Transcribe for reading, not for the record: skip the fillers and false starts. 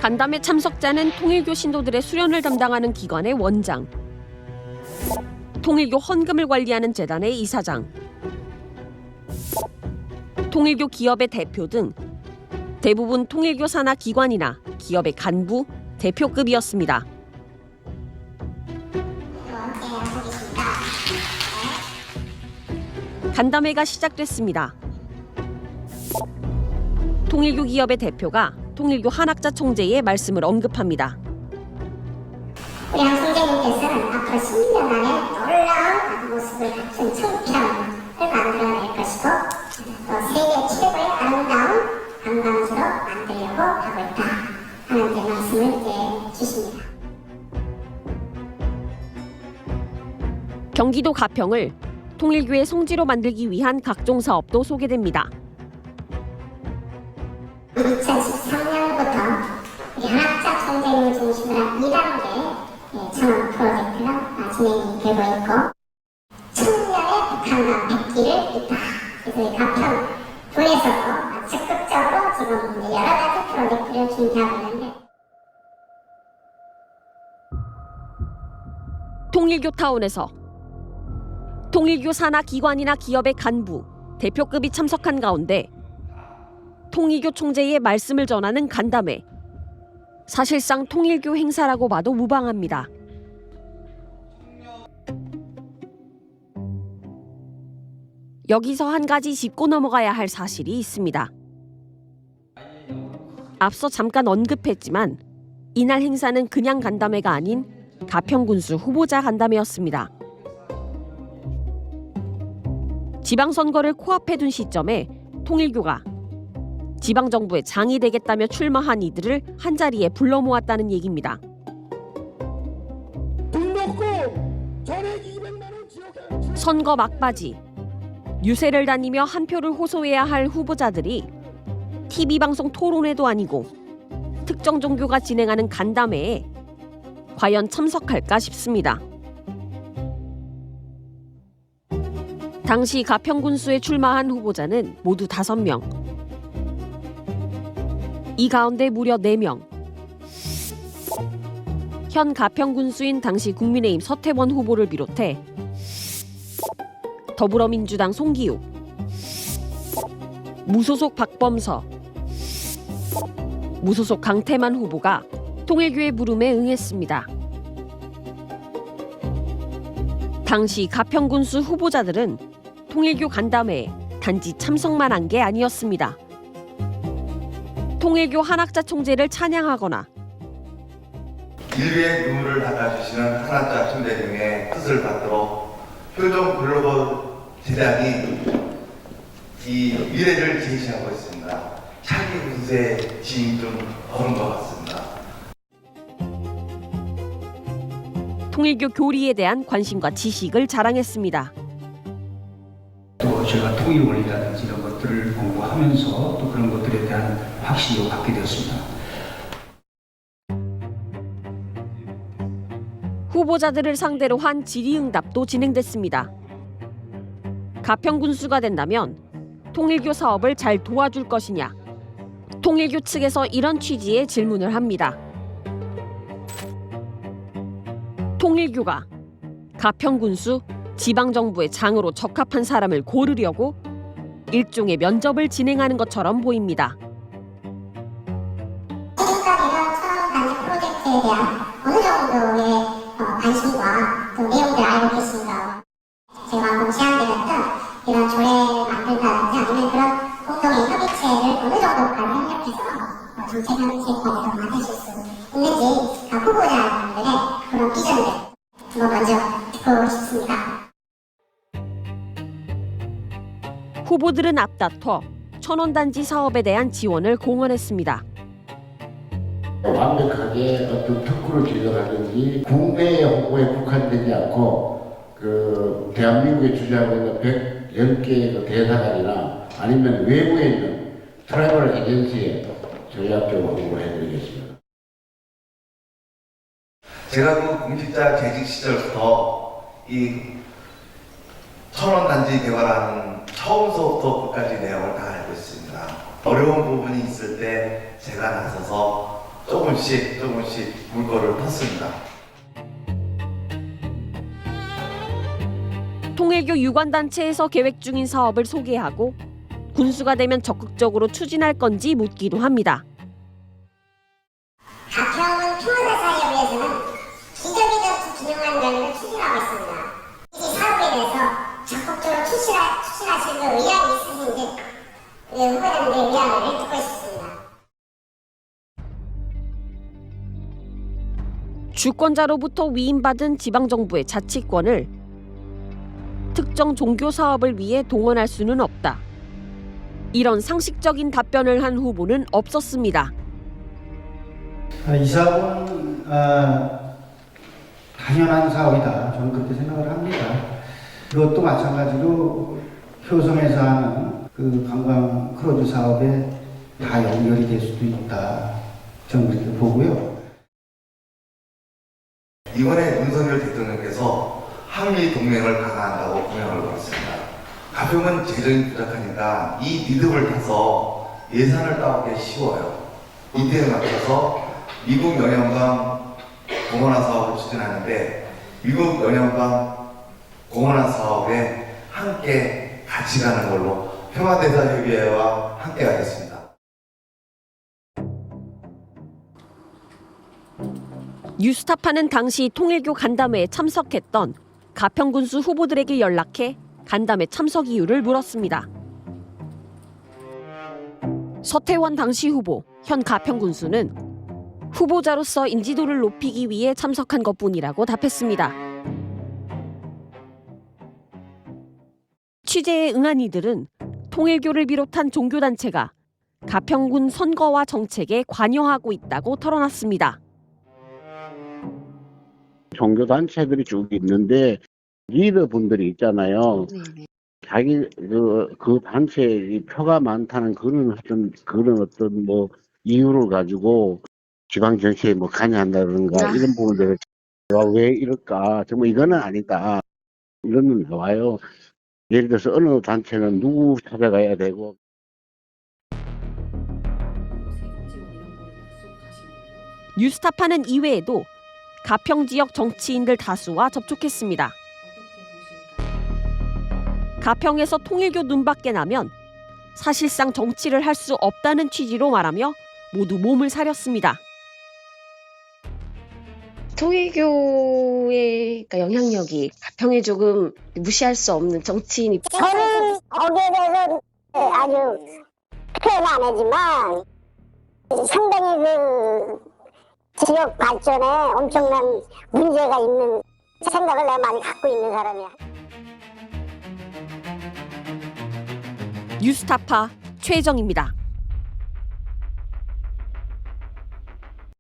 간담회 참석자는 통일교 신도들의 수련을 담당하는 기관의 원장, 통일교 헌금을 관리하는 재단의 이사장, 통일교 기업의 대표 등 대부분 통일교 산하 기관이나 기업의 간부, 대표급이었습니다. 간담회가 시작됐습니다. 통일교 기업의 대표가 통일교 한학자 총재의 말씀을 언급합니다. 우리 한 총재님께서는 앞으로 10년 안에 놀라운 모습을 갖춘 청피랑을 만들어낼 것이고 또 세계 최고의 아름다운 관광지로 만들려고 하고 있다 하는 데 말씀을 주십니다. 경기도 가평을 통일교의 성지로 만들기 위한 각종 사업도 소개됩니다. 2013년부터 우리 한학자 총재님을 중심으로 한 2단계 창업 프로젝트가 진행이 되고 있고 청년의 북한과 백기를 잇다. 그래서 이 가평 군에서도 적극적으로 지금 여러 가지 프로젝트를 준비하고 있는데 통일교 타운에서 통일교 산하 기관이나 기업의 간부, 대표급이 참석한 가운데 통일교 총재의 말씀을 전하는 간담회. 사실상 통일교 행사라고 봐도 무방합니다. 여기서 한 가지 짚고 넘어가야 할 사실이 있습니다. 앞서 잠깐 언급했지만 이날 행사는 그냥 간담회가 아닌 가평군수 후보자 간담회였습니다. 지방선거를 코앞에 둔 시점에 통일교가 지방정부의 장이 되겠다며 출마한 이들을 한자리에 불러 모았다는 얘기입니다. 선거 막바지, 유세를 다니며 한 표를 호소해야 할 후보자들이 TV방송 토론회도 아니고 특정 종교가 진행하는 간담회에 과연 참석할까 싶습니다. 당시 가평군수에 출마한 후보자는 모두 5명. 이 가운데 무려 4명. 현 가평군수인 당시 국민의힘 서태원 후보를 비롯해 더불어민주당 송기욱, 무소속 박범서, 무소속 강태만 후보가 통일교의 부름에 응했습니다. 당시 가평군수 후보자들은 통일교 간담회에 단지 참석만 한 게 아니었습니다. 통일교 한학자 총재를 찬양하거나 인류의 눈물을 닦아주시는 한학자 총재 등의 뜻을 받도록 효동 글로벌 재단이 이 미래를 제시하고 있습니다. 차기 군수의 지인 좀 어른 것 같습니다. 통일교 교리에 대한 관심과 지식을 자랑했습니다. 또 제가 통일 원리라든지 이런 것들을 공부하면서 또 그런 것들에 대한 확신도 갖게 되었습니다. 후보자들을 상대로 한 질의응답도 진행됐습니다. 가평군수가 된다면 통일교 사업을 잘 도와줄 것이냐, 통일교 측에서 이런 취지의 질문을 합니다. 통일교가 가평군수 지방정부의 장으로 적합한 사람을 고르려고 일종의 면접을 진행하는 것처럼 보입니다. 지금까지는 천안단지 프로젝트에 대한 어느 정도의 관심과 그 내용들을 알고 계신가. 제가 방금 제안드렸던 이런 조례를 만든다든지 아니면 그런 공동의 협의체를 어느 정도까지 협력해서 정책 협의체까지도 만드실 수 있는지 후보자분들의 그런 비전을 먼저 듣고 싶습니다. 후보들은 앞다퉈 천원단지 사업에 대한 지원을 공언했습니다. 완벽하게 어떤 특구를 지정하든지 국내의 홍보에 국한되지 않고 그 대한민국에 주재하고 있는 110개의 그 대사관이나 아니면 외부에 있는 트래블 에전시에 전략적으로 홍보를 해드리겠습니다. 제가 그 공직자 재직 시절부터 이 천원단지 개발하는 처음서부터 끝까지 내용을 다 알고 있습니다. 어려운 부분이 있을 때 제가 나서서 조금씩 물꼬를 텄습니다. 통일교 유관단체에서 계획 중인 사업을 소개하고 군수가 되면 적극적으로 추진할 건지 묻기도 합니다. 가평은 평화사 사업위에서는 기적의 정치 기능하는 장면을 추진하고 있습니다. 이 사업에 대해서 적극적으로 추진하실 의향이 있으신지 후보자님의 의향을 듣고 싶습니다. 주권자로부터 위임받은 지방정부의 자치권을 특정 종교 사업을 위해 동원할 수는 없다. 이런 상식적인 답변을 한 후보는 없었습니다. 이 사업은 당연한 사업이다. 저는 그렇게 생각을 합니다. 그것도 마찬가지로 효성에서 하는 그 관광 크루즈 사업에 다 연결이 될 수도 있다. 저는 그렇게 보고요. 이번에 윤석열 대통령께서 한미 동맹을 강화한다고 공약을 걸었습니다. 가평은 재정이 부족하니까 이 리듬을 타서 예산을 따오기 쉬워요. 이때에 맞춰서 미국 영양강 공원화 사업을 추진하는데 미국 영양강 공원화 사업에 함께 같이 가는 걸로 평화대사협의회와 함께 하겠습니다. 뉴스타파는 당시 통일교 간담회에 참석했던 가평군수 후보들에게 연락해 간담회 참석 이유를 물었습니다. 서태원 당시 후보, 현 가평군수는 후보자로서 인지도를 높이기 위해 참석한 것뿐이라고 답했습니다. 취재에 응한 이들은 통일교를 비롯한 종교단체가 가평군 선거와 정책에 관여하고 있다고 털어놨습니다. 종교단체들이 쭉 있는데 리더분들이 있잖아요. 자기 그 단체에 표가 많다는 그런 어떤 뭐 이유를 가지고 지방 정치에 뭐 관여한다든가 이런 부분들을 왜 이럴까? 정말 이거는 아니다. 이런 건 나와요. 예를 들어서 어느 단체는 누구 찾아가야 되고. 뉴스타파는 이외에도 가평 지역 정치인들 다수와 접촉했습니다. 가평에서 통일교 눈밖에 나면 사실상 정치를 할 수 없다는 취지로 말하며 모두 몸을 사렸습니다. 통일교의 영향력이 가평에 조금 무시할 수 없는 정치인이 저는 거기에 대해서 아주 표현 안 하지만 상당히 그 지역 발전에 엄청난 문제가 있는 생각을 내가 많이 갖고 있는 사람이야. 뉴스타파 최정입니다.